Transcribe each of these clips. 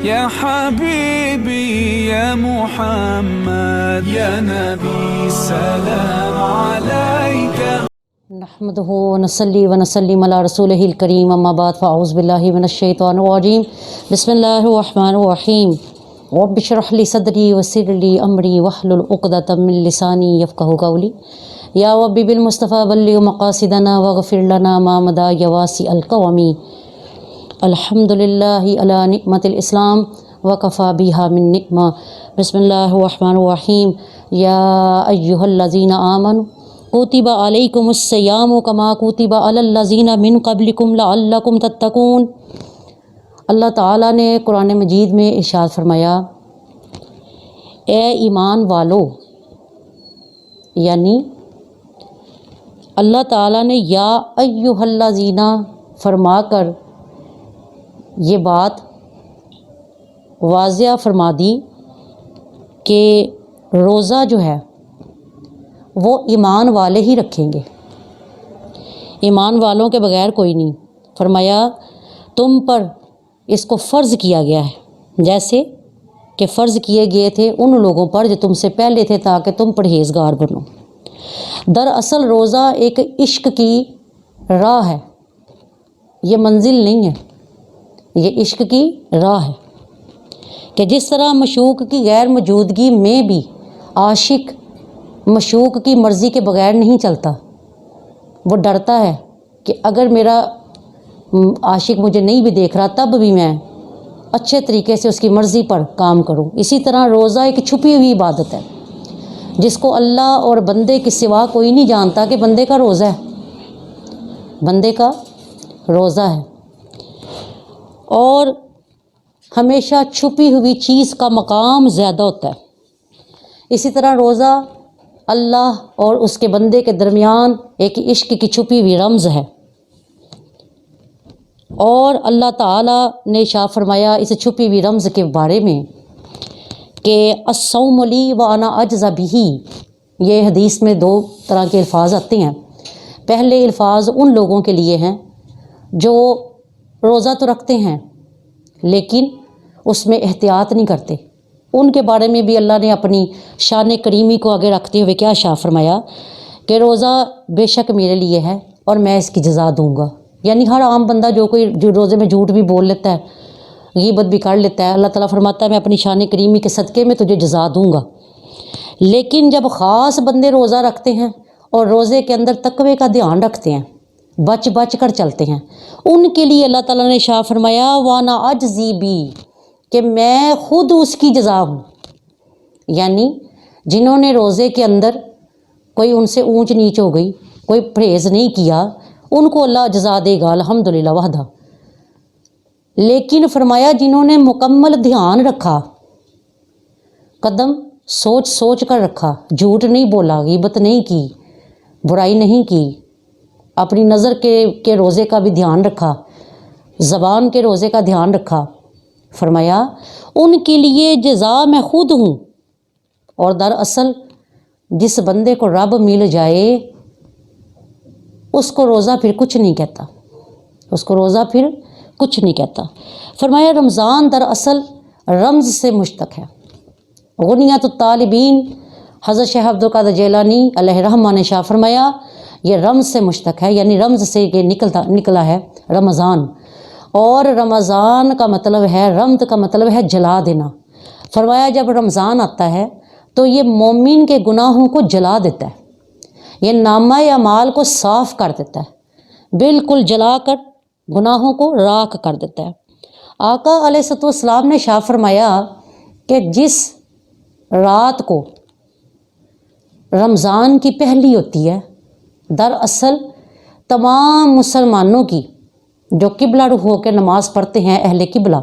يا حبيبي يا محمد يا نبي سلام عليك نحمده ونصلي ونسلم على رسوله الكريم اما بعد فاعوذ بالله من الشيطان الرجيم بسم الله الرحمن الرحيم رب اشرح لي صدري ويسر لي امري واحلل عقدة من لساني يفقهوا قولي يا رب بالمصطفى بلغ مقاصدنا واغفر لنا ما مضى يا واسع القوم الحمد لله على نعمة الاسلام وكفى بها من نعمة بسم الله الرحمن الرحيم يا ايها الذين آمنوا کتب علیکم الصیام کما کتب علی الذین من قبلکم لعلکم تتقون۔ اللہ تعالیٰ نے قرآن مجید میں ارشاد فرمایا، اے ایمان والو، یعنی اللہ تعالیٰ نے یا ایھا الذین فرما کر یہ بات واضح فرما دی کہ روزہ جو ہے وہ ایمان والے ہی رکھیں گے، ایمان والوں کے بغیر کوئی نہیں۔ فرمایا تم پر اس کو فرض کیا گیا ہے جیسے کہ فرض کیے گئے تھے ان لوگوں پر جو تم سے پہلے تھے تاکہ تم پرہیزگار بنو۔ دراصل روزہ ایک عشق کی راہ ہے، یہ منزل نہیں ہے، یہ عشق کی راہ ہے کہ جس طرح معشوق کی غیر موجودگی میں بھی عاشق معشوق کی مرضی کے بغیر نہیں چلتا، وہ ڈرتا ہے کہ اگر میرا عاشق مجھے نہیں بھی دیکھ رہا تب بھی میں اچھے طریقے سے اس کی مرضی پر کام کروں۔ اسی طرح روزہ ایک چھپی ہوئی عبادت ہے جس کو اللہ اور بندے کے سوا کوئی نہیں جانتا کہ بندے کا روزہ ہے، بندے کا روزہ ہے، اور ہمیشہ چھپی ہوئی چیز کا مقام زیادہ ہوتا ہے۔ اسی طرح روزہ اللہ اور اس کے بندے کے درمیان ایک عشق کی چھپی ہوئی رمز ہے، اور اللہ تعالیٰ نے ارشاد فرمایا اس چھپی ہوئی رمز کے بارے میں کہ الصوم لی وانا اجزی بہ۔ یہ حدیث میں دو طرح کے الفاظ آتے ہیں۔ پہلے الفاظ ان لوگوں کے لیے ہیں جو روزہ تو رکھتے ہیں لیکن اس میں احتیاط نہیں کرتے، ان کے بارے میں بھی اللہ نے اپنی شان کریمی کو آگے رکھتے ہوئے کیا ارشاد فرمایا کہ روزہ بے شک میرے لیے ہے اور میں اس کی جزا دوں گا۔ یعنی ہر عام بندہ جو روزے میں جھوٹ بھی بول لیتا ہے، غیبت بھی کر لیتا ہے، اللہ تعالیٰ فرماتا ہے میں اپنی شان کریمی کے صدقے میں تجھے جزا دوں گا۔ لیکن جب خاص بندے روزہ رکھتے ہیں اور روزے کے اندر تقوی کا دھیان رکھتے ہیں، بچ بچ کر چلتے ہیں، ان کے لیے اللہ تعالیٰ نے ارشاد فرمایا وانا اجزی بی، کہ میں خود اس کی جزا ہوں۔ یعنی جنہوں نے روزے کے اندر کوئی ان سے اونچ نیچ ہو گئی، کوئی پرہیز نہیں کیا، ان کو اللہ جزا دے گا الحمدللہ وحدہ۔ لیکن فرمایا جنہوں نے مکمل دھیان رکھا، قدم سوچ سوچ کر رکھا، جھوٹ نہیں بولا، غیبت نہیں کی، برائی نہیں کی، اپنی نظر کے روزے کا بھی دھیان رکھا، زبان کے روزے کا دھیان رکھا، فرمایا ان کے لیے جزا میں خود ہوں۔ اور دراصل جس بندے کو رب مل جائے اس کو روزہ پھر کچھ نہیں کہتا، اس کو روزہ پھر کچھ نہیں کہتا۔ فرمایا رمضان دراصل رمز سے مشتق ہے۔ غنیت الطالبین حضرت شیخ عبد القادر جیلانی علیہ رحمہ نے شاہ فرمایا یہ رمز سے مشتق ہے، یعنی رمز سے یہ نکلا ہے رمضان، اور رمضان کا مطلب ہے، رمض کا مطلب ہے جلا دینا۔ فرمایا جب رمضان آتا ہے تو یہ مومن کے گناہوں کو جلا دیتا ہے، یہ نامہ اعمال کو صاف کر دیتا ہے، بالکل جلا کر گناہوں کو راکھ کر دیتا ہے۔ آقا علیہ السلام نے شاہ فرمایا کہ جس رات کو رمضان کی پہلی ہوتی ہے، دراصل تمام مسلمانوں کی جو قبلہ رخ ہو کے نماز پڑھتے ہیں اہل قبلہ،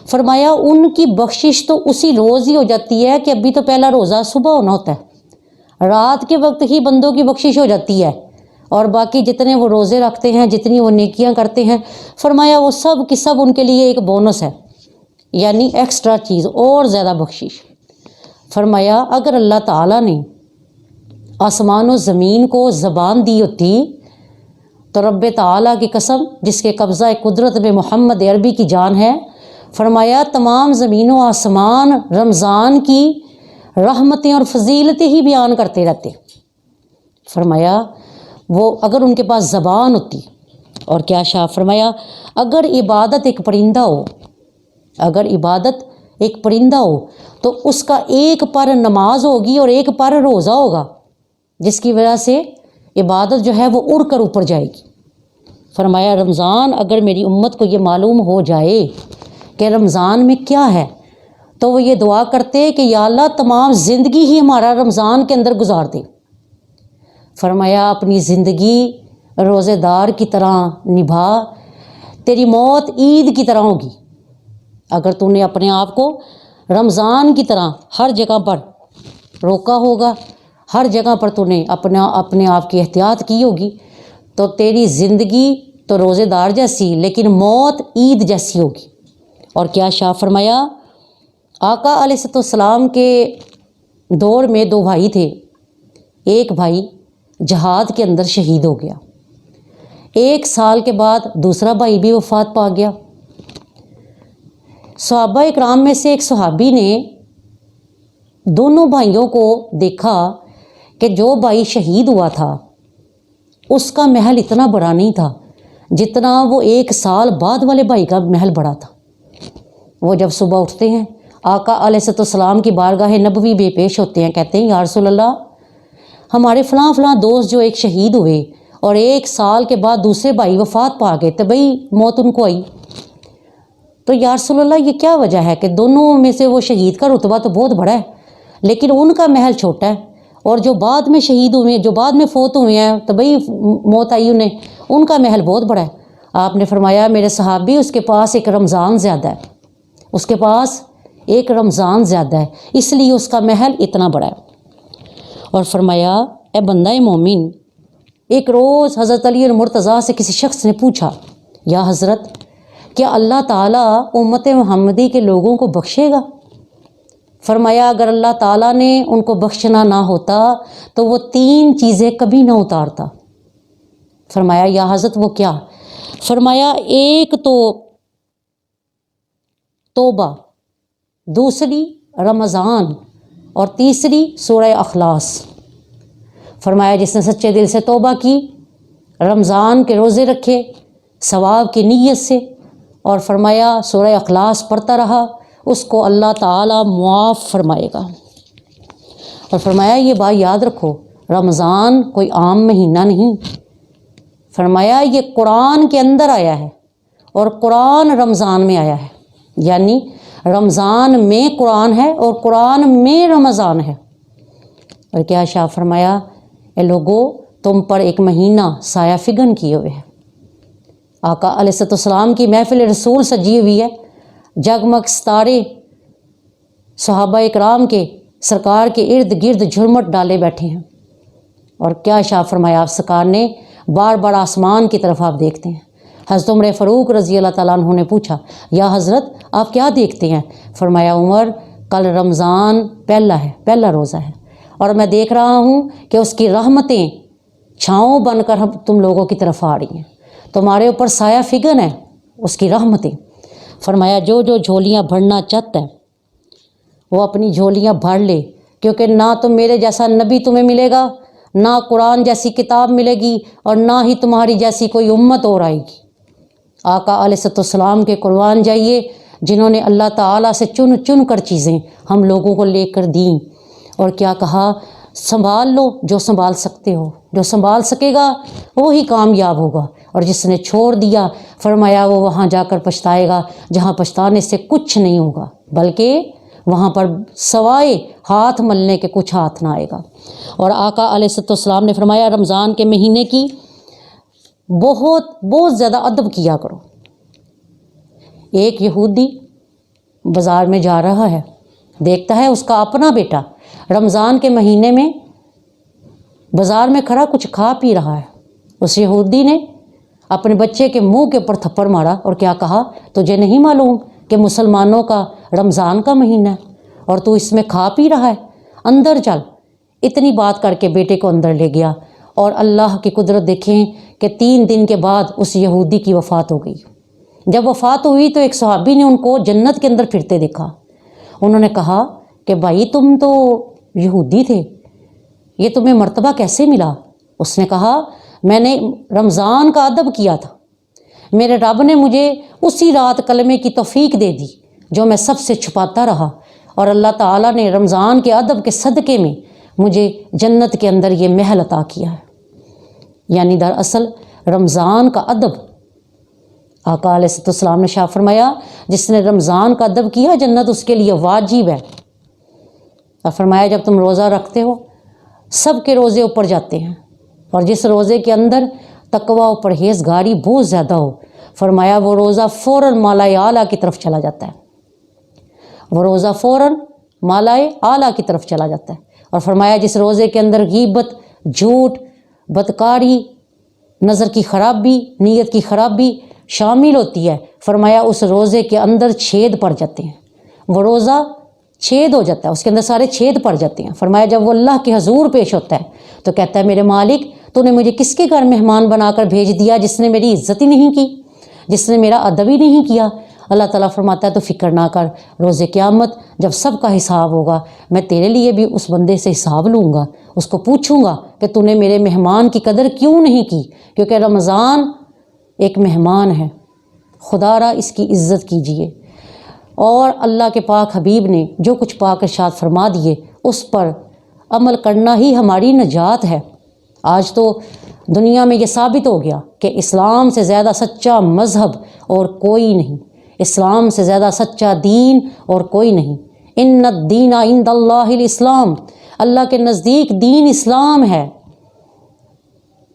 فرمایا ان کی بخشش تو اسی روز ہی ہو جاتی ہے کہ ابھی تو پہلا روزہ صبح ہونا ہوتا ہے، رات کے وقت ہی بندوں کی بخشش ہو جاتی ہے، اور باقی جتنے وہ روزے رکھتے ہیں، جتنی وہ نیکیاں کرتے ہیں، فرمایا وہ سب کی سب ان کے لیے ایک بونس ہے، یعنی ایکسٹرا چیز اور زیادہ بخشش۔ فرمایا اگر اللہ تعالیٰ نے آسمان و زمین کو زبان دی ہوتی تو رب تعالیٰ کی قسم جس کے قبضہ قدرت میں محمد عربی کی جان ہے، فرمایا تمام زمین و آسمان رمضان کی رحمتیں اور فضیلتیں ہی بیان کرتے رہتے. فرمایا وہ اگر ان کے پاس زبان ہوتی. اور کیا شاہ فرمایا اگر عبادت ایک پرندہ ہو، اگر عبادت ایک پرندہ ہو تو اس کا ایک پر نماز ہوگی اور ایک پر روزہ ہوگا، جس کی وجہ سے عبادت جو ہے وہ اڑ کر اوپر جائے گی. فرمایا رمضان اگر میری امت کو یہ معلوم ہو جائے کہ رمضان میں کیا ہے تو وہ یہ دعا کرتے کہ یا اللہ تمام زندگی ہی ہمارا رمضان کے اندر گزار دے. فرمایا اپنی زندگی روزے دار کی طرح نبھا، تیری موت عید کی طرح ہوگی. اگر تو نے اپنے آپ کو رمضان کی طرح ہر جگہ پر روکا ہوگا، ہر جگہ پر تو نے اپنے آپ کی احتیاط کی ہوگی، تو تیری زندگی تو روزے دار جیسی لیکن موت عید جیسی ہوگی. اور کیا شاہ فرمایا آقا علیہ السلام کے دور میں دو بھائی تھے. ایک بھائی جہاد کے اندر شہید ہو گیا، 1 سال کے بعد دوسرا بھائی بھی وفات پا گیا. صحابہ اکرام میں سے ایک صحابی نے دونوں بھائیوں کو دیکھا کہ جو بھائی شہید ہوا تھا اس کا محل اتنا بڑا نہیں تھا جتنا وہ 1 سال بعد والے بھائی کا محل بڑا تھا. وہ جب صبح اٹھتے ہیں آقا علیہ السلام کی بارگاہ نبوی بے پیش ہوتے ہیں، کہتے ہیں یا رسول اللہ ہمارے فلاں فلاں دوست جو ایک شہید ہوئے اور 1 سال کے بعد دوسرے بھائی وفات پا گئے، طبعی موت ان کو آئی. تو یا رسول اللہ یہ کیا وجہ ہے کہ دونوں میں سے وہ شہید کا رتبہ تو بہت بڑا ہے لیکن ان کا محل چھوٹا ہے، اور جو بعد میں شہید ہوئے ہیں، جو بعد میں فوت ہوئے ہیں، طبعی موت آئی انہیں، ان کا محل بہت بڑا ہے. آپ نے فرمایا میرے صحابی اس کے پاس ایک رمضان زیادہ ہے، اس کے پاس ایک رمضان زیادہ ہے، اس لیے اس کا محل اتنا بڑا ہے. اور فرمایا اے بندہ مومن، ایک روز حضرت علی المرتضیٰ سے کسی شخص نے پوچھا یا حضرت کیا اللہ تعالیٰ امت محمدی کے لوگوں کو بخشے گا؟ فرمایا اگر اللہ تعالیٰ نے ان کو بخشنا نہ ہوتا تو وہ 3 چیزیں کبھی نہ اتارتا. فرمایا یا حضرت وہ کیا؟ فرمایا ایک تو توبہ، دوسری رمضان، اور تیسری سورہ اخلاص. فرمایا جس نے سچے دل سے توبہ کی، رمضان کے روزے رکھے ثواب کی نیت سے، اور فرمایا سورہ اخلاص پڑھتا رہا، اس کو اللہ تعالیٰ معاف فرمائے گا. اور فرمایا یہ بات یاد رکھو رمضان کوئی عام مہینہ نہیں. فرمایا یہ قرآن کے اندر آیا ہے اور قرآن رمضان میں آیا ہے، یعنی رمضان میں قرآن ہے اور قرآن میں رمضان ہے. اور کیا شاہ فرمایا اے لوگو تم پر ایک مہینہ سایہ فگن کیے ہوئے ہے. آقا علیہ السلام کی محفل رسول سجی ہوئی ہے، جگمگ ستارے صحابہ اکرام کے سرکار کے ارد گرد جھرمٹ ڈالے بیٹھے ہیں. اور کیا شاہ فرمایا آپ سرکار نے بار بار آسمان کی طرف آپ دیکھتے ہیں. حضرت عمر فاروق رضی اللہ تعالیٰ عنہ نے پوچھا یا حضرت آپ کیا دیکھتے ہیں؟ فرمایا عمر کل رمضان پہلا روزہ ہے اور میں دیکھ رہا ہوں کہ اس کی رحمتیں چھاؤں بن کر تم لوگوں کی طرف آ رہی ہیں، تمہارے اوپر سایہ فگن ہے اس کی رحمتیں. فرمایا جو جھولیاں بھرنا چاہتا ہے وہ اپنی جھولیاں بھر لے، کیونکہ نہ تو میرے جیسا نبی تمہیں ملے گا، نہ قرآن جیسی کتاب ملے گی، اور نہ ہی تمہاری جیسی کوئی امت اور آئے گی. آقا علیہ السلام کے قربان جائیے جنہوں نے اللہ تعالیٰ سے چن کر چیزیں ہم لوگوں کو لے کر دیں. اور کیا کہا سنبھال لو جو سنبھال سکتے ہو، جو سنبھال سکے گا وہی کامیاب ہوگا، اور جس نے چھوڑ دیا فرمایا وہ وہاں جا کر پچھتائے گا جہاں پچھتانے سے کچھ نہیں ہوگا، بلکہ وہاں پر سوائے ہاتھ ملنے کے کچھ ہاتھ نہ آئے گا. اور آقا علیہ السلام نے فرمایا رمضان کے مہینے کی بہت زیادہ ادب کیا کرو. ایک یہودی بازار میں جا رہا ہے، دیکھتا ہے اس کا اپنا بیٹا رمضان کے مہینے میں بازار میں کھڑا کچھ کھا پی رہا ہے. اس یہودی نے اپنے بچے کے منہ کے اوپر تھپڑ مارا اور کیا کہا تجھے نہیں معلوم کہ مسلمانوں کا رمضان کا مہینہ ہے اور تو اس میں کھا پی رہا ہے، اندر چل. اتنی بات کر کے بیٹے کو اندر لے گیا، اور اللہ کی قدرت دیکھیں کہ 3 دن کے بعد اس یہودی کی وفات ہو گئی. جب وفات ہوئی تو ایک صحابی نے ان کو جنت کے اندر پھرتے دیکھا. انہوں نے کہا کہ بھائی تم تو یہودی تھے، یہ تمہیں مرتبہ کیسے ملا؟ اس نے کہا میں نے رمضان کا ادب کیا تھا، میرے رب نے مجھے اسی رات کلمے کی توفیق دے دی جو میں سب سے چھپاتا رہا، اور اللہ تعالیٰ نے رمضان کے ادب کے صدقے میں مجھے جنت کے اندر یہ محل عطا کیا ہے. یعنی دراصل رمضان کا ادب، آقا علیہ السلام نے شاہ فرمایا جس نے رمضان کا ادب کیا جنت اس کے لیے واجب ہے. اور فرمایا جب تم روزہ رکھتے ہو سب کے روزے اوپر جاتے ہیں، اور جس روزے کے اندر تقوی و پرہیزگاری بہت زیادہ ہو، فرمایا وہ روزہ فوراً مالائے اعلیٰ کی طرف چلا جاتا ہے، وہ روزہ فوراً مالائے اعلیٰ کی طرف چلا جاتا ہے. اور فرمایا جس روزے کے اندر غیبت، جھوٹ، بدکاری، نظر کی خرابی، نیت کی خرابی شامل ہوتی ہے، فرمایا اس روزے کے اندر چھید پڑ جاتے ہیں، وہ روزہ چھید ہو جاتا ہے، اس کے اندر سارے چھید پڑ جاتے ہیں. فرمایا جب وہ اللہ کے حضور پیش ہوتا ہے تو کہتا ہے میرے مالک تو نے مجھے کس کے گھر مہمان بنا کر بھیج دیا جس نے میری عزت ہی نہیں کی، جس نے میرا ادب ہی نہیں کیا. اللہ تعالیٰ فرماتا ہے تو فکر نہ کر، روز قیامت جب سب کا حساب ہوگا میں تیرے لیے بھی اس بندے سے حساب لوں گا، اس کو پوچھوں گا کہ تو نے میرے مہمان کی قدر کیوں نہیں کی، کیونکہ رمضان ایک مہمان ہے، خدا را اس کی عزت کیجیے. اور اللہ کے پاک حبیب نے جو کچھ پاک ارشاد فرما دیے اس پر عمل کرنا ہی ہماری نجات ہے. آج تو دنیا میں یہ ثابت ہو گیا کہ اسلام سے زیادہ سچا مذہب اور کوئی نہیں، اسلام سے زیادہ سچا دین اور کوئی نہیں. ان الدین عند اللہ الاسلام، اللہ کے نزدیک دین اسلام ہے.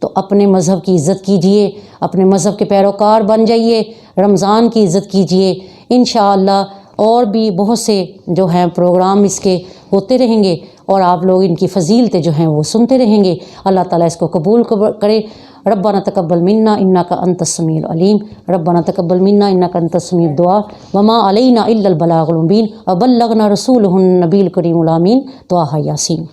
تو اپنے مذہب کی عزت کیجئے، اپنے مذہب کے پیروکار بن جائیے، رمضان کی عزت کیجئے. انشاءاللہ اور بھی بہت سے جو ہیں پروگرام اس کے ہوتے رہیں گے اور آپ لوگ ان کی فضیلتیں جو ہیں وہ سنتے رہیں گے. اللہ تعالیٰ اس کو قبول کرے. ربنا تقبل منا انک انت السمیع العلیم، ربنا تقبل منا انک انت السمیع الدعاء وما علینا الا البلاغ المبین وبلغنا رسولہ النبی الکریم الامین. طٰہٰ یاسین.